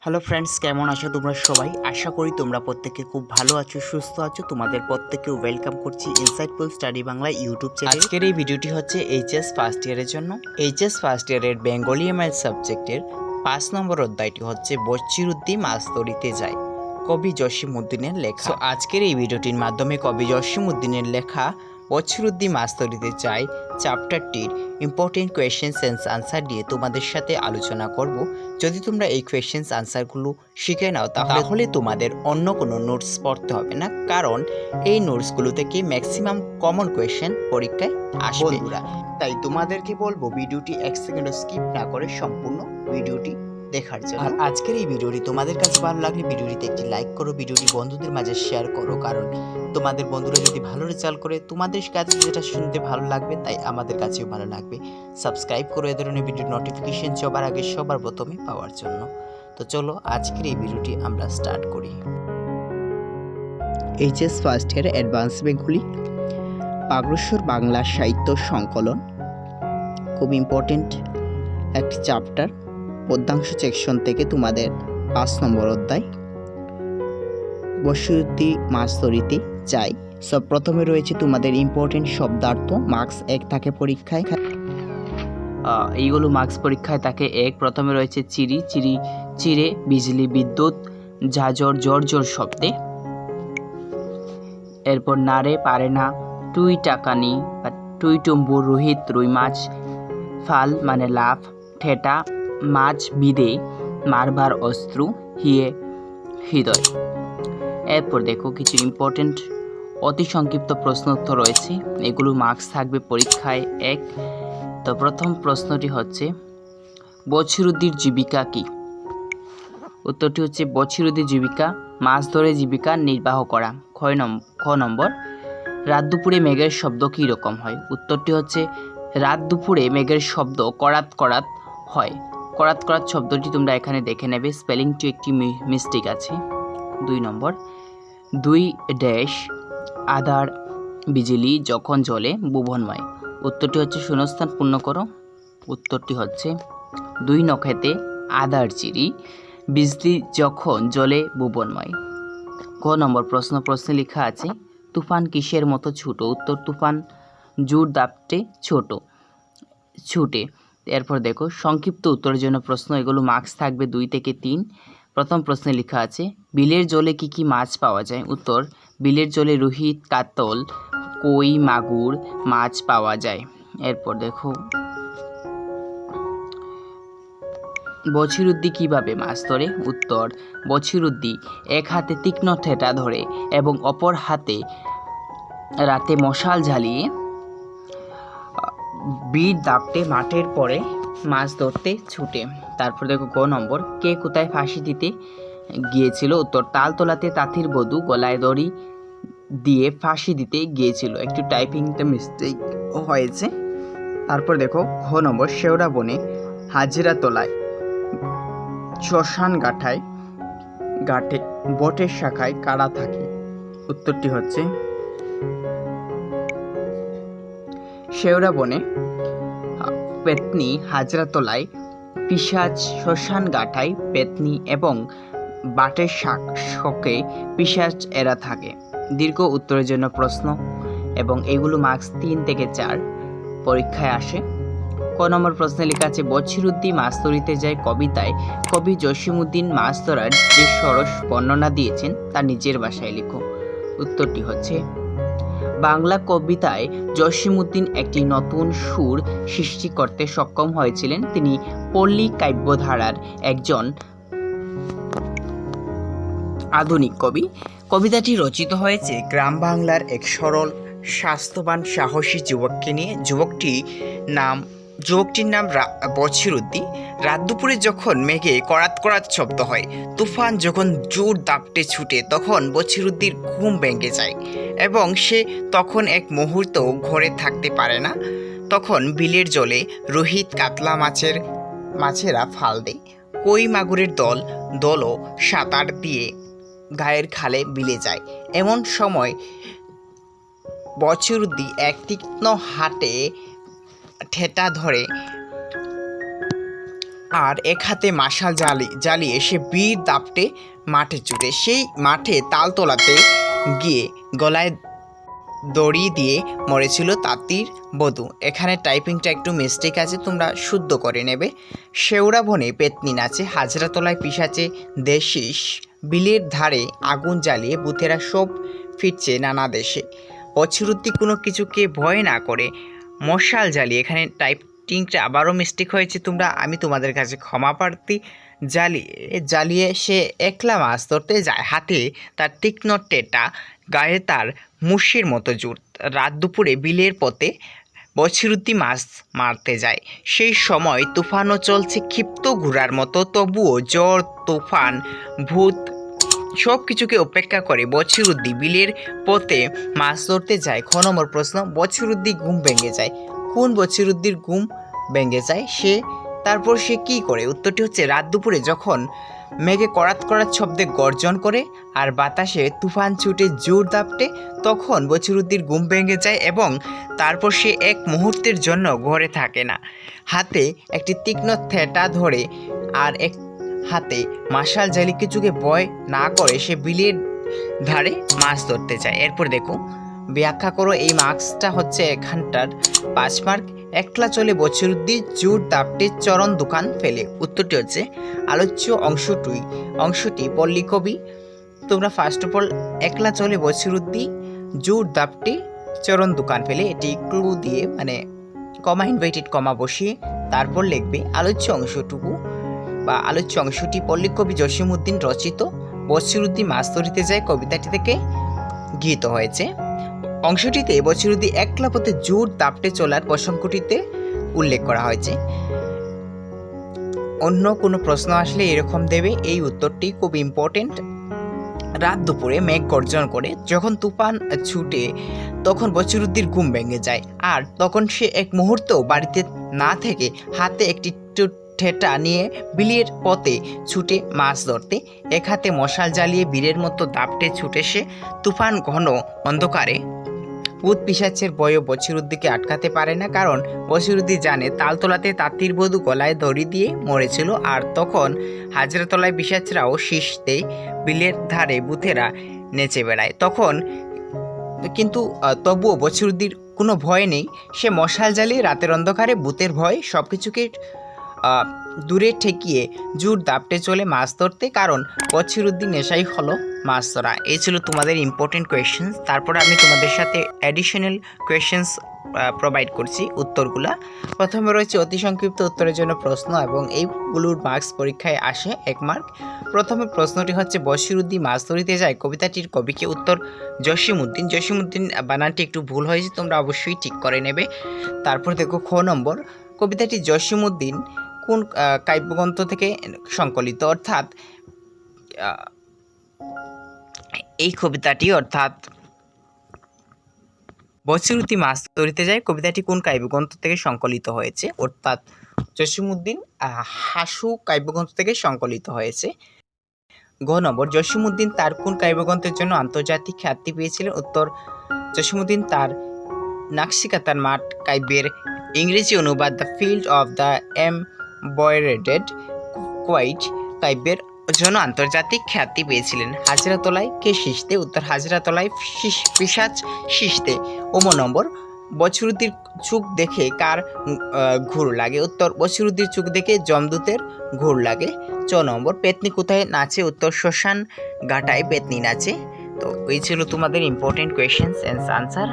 Hello friends, কেমন আছো তোমরা সবাই? আশা করি তোমরা প্রত্যেকে খুব ভালো আছো, সুস্থ আছো। তোমাদের প্রত্যেককে ওয়েলকাম করছি ইনসাইটফুল স্টাডি বাংলা ইউটিউব চ্যানেলে। আজকের এই ভিডিওটি হচ্ছে এইচএস ফার্স্ট ইয়ারের জন্য। এইচএস ফার্স্ট ইয়ারের বেঙ্গলি এমআইএল সাবজেক্টের 5 নম্বর অধ্যায়টি হচ্ছে বচিরুদ্দি মাছ ধরিতে যায়, কবি জসিমউদ্দিনের লেখা। আজকের এই ভিডিওটির মাধ্যমে কবি জসিমউদ্দিনের লেখা বচিরুদ্দি মাছ ধরিতে যায় চ্যাপ্টারটির ইম্পর্টেন্ট কোয়েশ্চেন্স অ্যান্ড আনসার নিয়ে তোমাদের সাথে আলোচনা করব। যদি তোমরা এই কোয়েশ্চেন্স আনসারগুলো শিখে নাও তাহলে তোমাদের অন্য কোনো নোটস পড়তে হবে না, কারণ এই নোটসগুলো থেকে ম্যাক্সিমাম কমন কোয়েশ্চেন পরীক্ষায় আসবে। তাই তোমাদেরকে বলবো ভিডিওটি 1 সেকেন্ডও স্কিপ না করে সম্পূর্ণ ভিডিওটি দেখার জন্য। আর আজকের এই ভিডিওটি তোমাদের কাছে ভালো লাগলে ভিডিওটিতে একটি লাইক করো, ভিডিওটি বন্ধুদের মাঝে শেয়ার করো, কারণ তোমাদের বন্ধুরা যদি ভালো রেজাল্ট করে তোমাদের কাছে যেটা শুনতে ভালো লাগবে তাই আমাদের কাছেও ভালো লাগবে। সাবস্ক্রাইব করো এই ধরনের ভিডিওর নোটিফিকেশন সবার আগে সবার প্রথমে পাওয়ার জন্য। তো চলো আজকের এই ভিডিওটি আমরা স্টার্ট করি। HS first year advance Bengali অগ্রসর বাংলা সাহিত্য সংকলন, খুব ইম্পর্টেন্ট একটি চ্যাপ্টার। পদ্যাংশ সেকশন থেকে তোমাদের 5 নম্বর অধ্যায় বচিরুদ্দি মাছ ধরিতে যায়। সব প্রথমে রয়েছে তোমাদের ইম্পর্টেন্ট শব্দার্থ, মার্কস 1 থাকে পরীক্ষায়। এইগুলো মার্কস পরীক্ষায় থাকে 1। প্রথমে রয়েছে চিরি, চিরি চিরে, বিজলি বিদ্যুৎ, ঝাঁঝর জর্জর শব্দে। এরপর নারে পারে না, টুই টাকানি বা টুই টুম্বুর, রোহিত রুই মাছ, ফাল মানে লাভ, ঠেটা মাছ বিদে, মারবার অস্ত্র, হিয়ে হৃদয়। এরপর দেখো কিছু ইম্পর্টেন্ট অতি সংক্ষিপ্ত প্রশ্ন উত্তর রয়েছে, এগুলো মার্কস থাকবে পরীক্ষায় 1। তো প্রথম প্রশ্নটি হচ্ছে বচিরুদ্দির জীবিকা কি? উত্তরটি হচ্ছে বচিরুদ্দির জীবিকা মাছ ধরে জীবিকা নির্বাহ করা। খ নম্বর রাত দুপুরে মেঘের শব্দ কী রকম হয়? উত্তরটি হচ্ছে রাত দুপুরে মেঘের শব্দ করাত করাত হয়। করাত করাত শব্দটি তোমরা এখানে দেখে নেবে, স্পেলিংটি একটি মিস্টেক আছে। 2 নম্বর 2 ড্যাশ আধার বিজলি যখন জ্বলে ভুবনময়। উত্তরটি হচ্ছে শূন্যস্থান পূর্ণ করো। উত্তরটি হচ্ছে 2 নখেতে আধার চিরি, বিজলি যখন জ্বলে ভুবনময়। ক নম্বর প্রশ্নে লেখা আছে তুফান কিসের মতো ছোট? উত্তর তুফান জোর দাপটে ছুটে। এরপর দেখো সংক্ষিপ্ত উত্তরের জন্য প্রশ্ন, এগুলো মার্কস থাকবে 2 থেকে 3। প্রথম প্রশ্নে লেখা আছে বিলের জলে কি কি মাছ পাওয়া যায়? উত্তর বিলের জলে রুহিত, কাতল, কই, মাগুর মাছ পাওয়া যায়। এরপর দেখো বচিরুদ্দি কিভাবে মাছ ধরে? উত্তর বচিরুদ্দি এক হাতে তীক্ষ্ণ ঠেটা ধরে এবং অপর হাতে রাতে মশাল জ্বালিয়ে বীর দাপটে মাঠের পরে মাছ ধরতে ছুটে। তারপর দেখো গ নম্বর কে কোথায় ফাঁসি দিতে গিয়েছিল? উত্তর তালতলাতে তাঁতির বধূ গলায় দড়ি দিয়ে ফাঁসি দিতে গিয়েছিল। একটু টাইপিংটা মিস্টেক হয়েছে। তারপর দেখো ঘ নম্বর শেওড়া বনে হাজিরা তোলায় শ্মশান ঘাটে বটের শাখায় কারা থাকে? উত্তরটি হচ্ছে শেওড়া বনে পেতনি, হাজরাতলায় পিশাচ, শ্মশান ঘাটায় পেতনি এবং বাটের শকে পিশাচ এরা থাকে। দীর্ঘ উত্তরের জন্য প্রশ্ন এবং এগুলো মার্কস 3 থেকে 4 পরীক্ষায় আসে। ক নম্বর প্রশ্নে লেখা আছে বচিরুদ্দি মাছ ধরিতে যায় কবিতায় কবি জসিমউদ্দিন মাছ ধরার যে সরস বর্ণনা দিয়েছেন তা নিজের ভাষায় লেখো। উত্তরটি হচ্ছে বাংলা কবিতায় জসিমউদ্দিন একটি নতুন সুর সৃষ্টি করতে সক্ষম হয়েছিলেন। তিনি পল্লী কাব্যধারার একজন আধুনিক কবি। কবিতাটি রচিত হয়েছে গ্রাম বাংলার এক সরল, স্বাস্থ্যবান, সাহসী যুবককে নিয়ে। যুবকটির নাম বচিরুদ্দি। রাত দুপুরে যখন মেঘে করাত করাত শব্দ হয়, তুফান যখন জোর দাপটে ছুটে, তখন বচিরুদ্দির ঘুম ভেঙে যায় এবং সে তখন এক মুহূর্ত ঘরে থাকতে পারে না। তখন বিলের জলে রোহিত, কাতলা মাছেরা ফাল দেয়, কই মাগুরের দলও সাঁতার দিয়ে গায়ের খালে বিলে যায়। এমন সময় বচিরুদ্দি এক তীক্ষ্ণ হাতে ঠেটা ধরে আর এক হাতে মাশাল জ্বালিয়ে সে বীর দাপটে মাঠে ছুটে সেই মাঠে তালতলাতে গিয়ে গলায় দড়ি দিয়ে মরেছিল তাঁতির বধূ। এখানে টাইপিংটা একটু মিস্টেক আছে, তোমরা শুদ্ধ করে নেবে। শেওড়া বনে পেতনি নাচে, হাজরাতলায় পিশাচে দেশিস, বিলের ধারে আগুন জ্বালিয়ে বুথেরা সব ফিরছে নানা দেশে। অচিরুদ্ধি কোনো কিছুকে ভয় না করে মশাল জ্বালিয়ে, এখানে টাইপিংটা আবারও মিস্টেক হয়েছে, আমি তোমাদের কাছে ক্ষমা প্রার্থী। জ্বালিয়ে সে একলা মাছ ধরতে যায়, হাতে তার তীক্ষ্ণ টেটা, গায়ে তার মুষির মতো জোর। রাত দুপুরে বিলের পথে বছিরুদ্দি মাছ মারতে যায়। সেই সময় তুফানও চলছে ক্ষিপ্ত ঘোড়ার মতো, তবুও ঝড় তুফান ভূত সব কিছুকে উপেক্ষা করে বছিরুদ্দি বিলের পথে মাছ ধরতে যায়। খ নম্বর প্রশ্ন, বছিরুদ্দি ঘুম ভেঙে যায়। কোন বছিরুদ্দির ঘুম ভেঙে যায়? তারপর সে কি করে? উত্তরটি হচ্ছে রাত দুপুরে যখন মেঘে করাত করাত শব্দে গর্জন করে আর বাতাসে তুফান ছুটে জোর দাপটে, তখন বছিরুদ্দির ঘুম ভেঙে যায় এবং তারপর সে এক মুহূর্তের জন্য ঘরে থাকে না। হাতে একটি তীক্ষ্ণ থেঁটা ধরে আর এক হাতে মাশাল জ্বালি কিছুকে ভয় না করে সে বিলের ধারে মাছ ধরতে যায়। এরপর দেখো, ব্যাখ্যা করো। এই মার্কসটা হচ্ছে এখানটার 5 মার্ক। একলা চলে বছিরুদ্দি জোর দাপটে চরণ দোকান ফেলে। উত্তরটি হচ্ছে আলোচ্য অংশটি পল্লী কবি। তোমরা ফার্স্ট অফ অল একলা চলে বছিরুদ্দি জোর দাপটে চরণ দোকান ফেলে, এটি ক্লু দিয়ে মানে কমা ইনভার্টেড কমা বসিয়ে তারপর লিখবে আলোচ্য অংশটি পল্লী কবি জসিমউদ্দিন রচিত বছিরুদ্দি মাছ ধরিতে যায় কবিতাটি থেকে গৃহীত হয়েছে। অংশটিতে বছিরুদ্দি একলা পথে জোর দাপটে চলার প্রসঙ্গটিতে উল্লেখ করা হয়েছে। অন্য কোনো প্রশ্ন আসলে এরকম দেবে। এই উত্তরটি খুব ইম্পর্টেন্ট। রাত দুপুরে মেঘ গর্জন করে যখন তুফান ছুটে তখন বছিরুদ্দির ঘুম ভেঙে যায়, আর তখন সে এক মুহূর্তেও বাড়িতে না থেকে হাতে একটি ঠেটা নিয়ে বিলের পথে ছুটে মাছ ধরতে। এক হাতে মশাল জ্বালিয়ে বীরের মতো দাপটে ছুটে সে তুফান ঘন অন্ধকারে ভূত পিশাচের ভয়ও বছিরুদ্দিকে আটকাতে পারে না, কারণ বছিরুদ্দি জানে তালতলাতে তাঁতির বধূ গলায় দড়ি দিয়ে মরেছিল, আর তখন হাজরাতলায় পিশাচরাও শীষতে বিলের ধারে বুথেরা নেচে বেড়ায়। কিন্তু তবুও বছিরুদ্দির কোনো ভয় নেই। সে মশাল জ্বালিয়ে রাতের অন্ধকারে ভূতের ভয় সব কিছুকে দূরে ঠেকিয়ে জোর দাপটে চলে মাছ ধরতে, কারণ বছিরুদ্দির নেশাই হলো মাছ ধরা। এই ছিল তোমাদের ইম্পর্টেন্ট কোয়েশ্চেন্স। তারপর আমি তোমাদের সাথে অ্যাডিশনাল কোয়েশ্চেন্স প্রোভাইড করছি উত্তরগুলা। প্রথমে রয়েছে অতি সংক্ষিপ্ত উত্তরের জন্য প্রশ্ন, এবং এইগুলোর মার্কস পরীক্ষায় আসে 1 মার্ক। প্রথমে প্রশ্নটি হচ্ছে বছিরুদ্দি মাছ ধরিতে যায় কবিতাটির কবিকে। উত্তর জসিমউদ্দিন বানানটি একটু ভুল হয়েছে, তোমরা অবশ্যই ঠিক করে নেবে। তারপর দেখো খ নম্বর, কবিতাটি জসিমউদ্দিন কোন কাব্যগ্রন্থ থেকে সংকলিত? অর্থাৎ এই কবিতাটি অর্থাৎ বছিরুদ্দি মাছ ধরিতে যায় কবিতাটি কোন কাব্যগ্রন্থ থেকে সংকলিত হয়েছে? অর্থাৎ জসিমউদ্দিন হাসু কাব্যগ্রন্থ থেকে সংকলিত হয়েছে। গ নম্বর, জসিমউদ্দিন তার কোন কাব্যগ্রন্থের জন্য আন্তর্জাতিক খ্যাতি পেয়েছিলেন? উত্তর, জসিমউদ্দিন তার নাকশিকাতার মাঠ কাব্যের ইংরেজি অনুবাদ the field of the embroidered quilt কাব্যের জন্য আন্তর্জাতিক খ্যাতি পেয়েছিলেন। হাজরাতলায় কে শিসতে? উত্তর, হাজরাতলায় পিশাচ শিসতে। ওম নম্বর, বছিরুদ্দির চোখ দেখে কার ঘুর লাগে? উত্তর, বছিরুদ্দির চোখ দেখে যমদূতের ঘুর লাগে। চ নম্বর, পেতনি কোথায় নাচে? উত্তর, শ্মশান ঘাটায় পেতনি নাচে। তো এই ছিল তোমাদের ইম্পর্টেন্ট কোয়েশ্চেন্স অ্যান্ড আনসার।